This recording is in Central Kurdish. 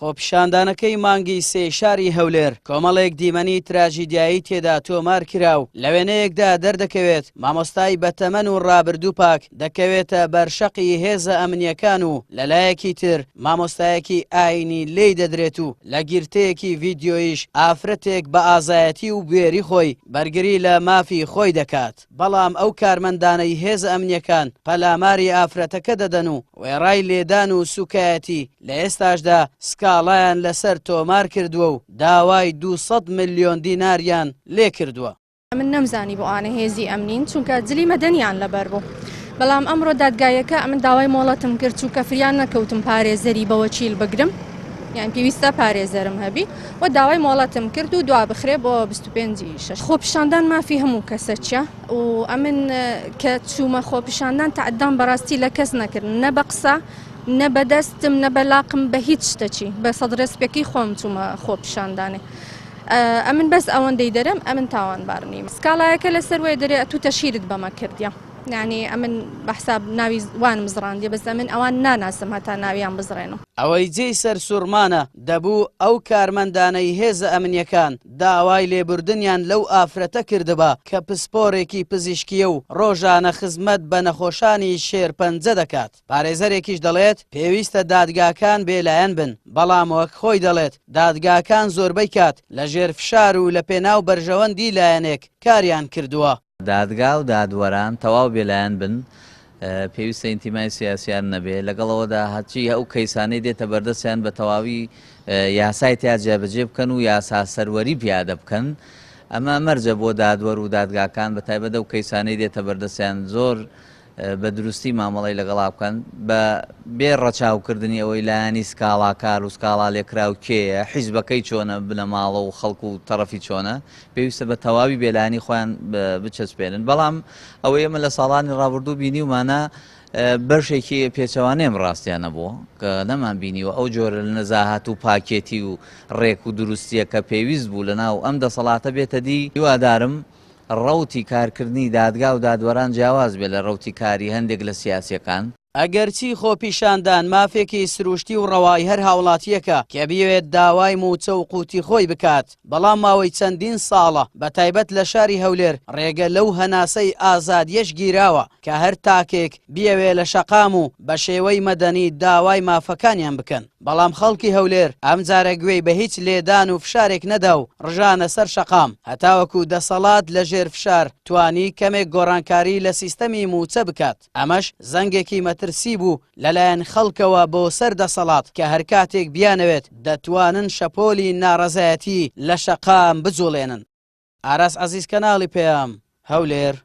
خۆپیشاندانەکەی مانگی سێ شاری هەولێر کۆمەڵێک دیمەنی تراژیدیایی تێدا تۆمار کراو لە وێنەیەکدا دەردەکەوێت مامۆستای بەتەمەن و ڕابردوو پاک دەکەوێتە بەرشەقی هێزە ئەمنیەکان و لەلایەکی تر مامۆستایەکی ئاینی لێی دەدرێت و لە گیرتەیەکی ڤیدیۆیش ئافرەتێک بە ئازایەتی و بێری خۆی بەرگری لە مافی خۆی دەکات بەڵام ئەو کارمەندانەی هێز ئەمنیەکان پەلاماری ئافرەتەکە دەدەن و وێڕای لێدان و سوکایەتی لە ئێستاشدا سکاڵایان لەسەر تۆمار کردووە و داوای 200 ملیۆن دیناریان لێ کردووە. من نەمزانی بۆ ئانە هێزی ئەمنین چونکە جلی مەدەنیان لەبەر بوو. بەڵام ئەمڕۆ دادگایەکە من داوای مۆڵەتم کرد چووکە فریان نەکەوتم پارێزەری بەوە چیل بگرم یان پێویستە پارێزەرم هەبی و داوای مۆڵەتم کرد و دوا بخرێ بۆ 25/6 خۆپیشاندان مافی هەموو کەسە چیە و ئەمن کە چوومە خۆپیشاندان تەعەدام بەڕاستی لە کەس نەکردن نە بە قسە نە بەدەستم نە بەلاقم بە هیچ شتێکی بە سەد ڕێسپێکی خۆم چوومە خۆپیشاندانێ. ئەمن بەس ئەوەندەی دەرم ئەمن تاوانبار نیم سکاڵایەکە لەسەر وێ دەرێ تو تەشیرت بەمە کردیە یعنی ئەمن بەحساب ناوی وانم زڕاندیە بەس ئەمن ئەوان ناناسم هەتا ناویان بزڕێنم. ئەوەی جێی سەر سوورمانە دەبوو ئەو کارمەندانەی هێزە ئەمنیەکان داوای لێبوردنیان لەو ئافرەتە کردبا کە پسپۆرێکی پزیشکیە و ڕۆژانە خزمەت بە نەخۆشانی شێرپەنجە دەکات. پارێزەرێکیش دەڵێت پێویستە دادگاکان بێلایەن بن بەڵام وەک خۆی دەڵێت دادگاکان زۆربەی کات لە ژێرفشار و لە پێناو بەرژەوەندی لایەنێک کاریان کردووە. دادگا و دادوەران تەواو بێلایەن بن پێویستە ئینتیمای سیاسیان نەبێ لەگەڵەوەدا هەچی ئەو کەیسانەی دێتە بەردەستیان بە تەواوی یاسای تیا جێبەجێ بکەن و یاسا سەروەری پیادە بکەن ئەمە مەرجە بۆ دادوەر و دادگاکان بە تایبەتە و کەیسانەی دێتە بەردەستیان زۆر بە دروستی مامەڵی لەگەڵا بکەن بە بێ ڕەچاوکردنی ئەوەی لایانی سکاڵاکار و سکاڵا لێکراو کێیە حیزبەکەی چۆنە بنە ماڵە و خەڵک و تەرەفی چۆنە پێویستە بە تەواوی بێلایانی خۆیان بچەسپێنن بەڵام ئەوەی ئێمە لە ساڵانی ڕابردوو بینیومانە بەشێکی پێچەوانەیەم ڕاستیان نەبووە کە نەمان بینیوە ئەو جۆرە نەزاهات و پاکێتی و ڕێک و دروستیە کە پێویست بوو لەناو ئەم دەسەڵاتە بێتە دی هیوادارم ڕەوتی کارکردنی دادگا و دادوەران جیاواز بێ لە ڕەوتی کاری هەندێک لە سیاسیەکان. ئەگەرچی خۆپیشاندان مافێکی سروشتی و ڕەوای هەر هاوڵاتیەکە کە بیەوێت داوای موچە و قوتی خۆی بکات بەڵام ماوەی چەندین ساڵە بە تایبەت لە شاری هەولێر ڕێگە لەو هەناسەی ئازادیەش گیراوە کە هەر تاکێک بیەوێ لە شەقام و بە شێوەی مەدەنی داوای مافەکانیان بکەن بەڵام خەڵکی هەولێر ئەم جارە گوێی بە هیچ لێدان و فشارێک نەدا و ڕژانە سەر شەقام هەتاوەکو دەسەڵات لە ژێر فشار توانی کەمێک گۆڕانکاری لە سیستەمی موچە بکات ئەمەش زەنگێکی مەترسی بوو لەلایەن خەڵکەوە بۆ سەر دەسەڵات کە هەر کاتێک بیانەوێت دەتوانن شەپۆلی ناڕەزایەتی لە شەقام بجوڵێنن. ئاراس عەزیز کەناڵی پێیام هەولێر.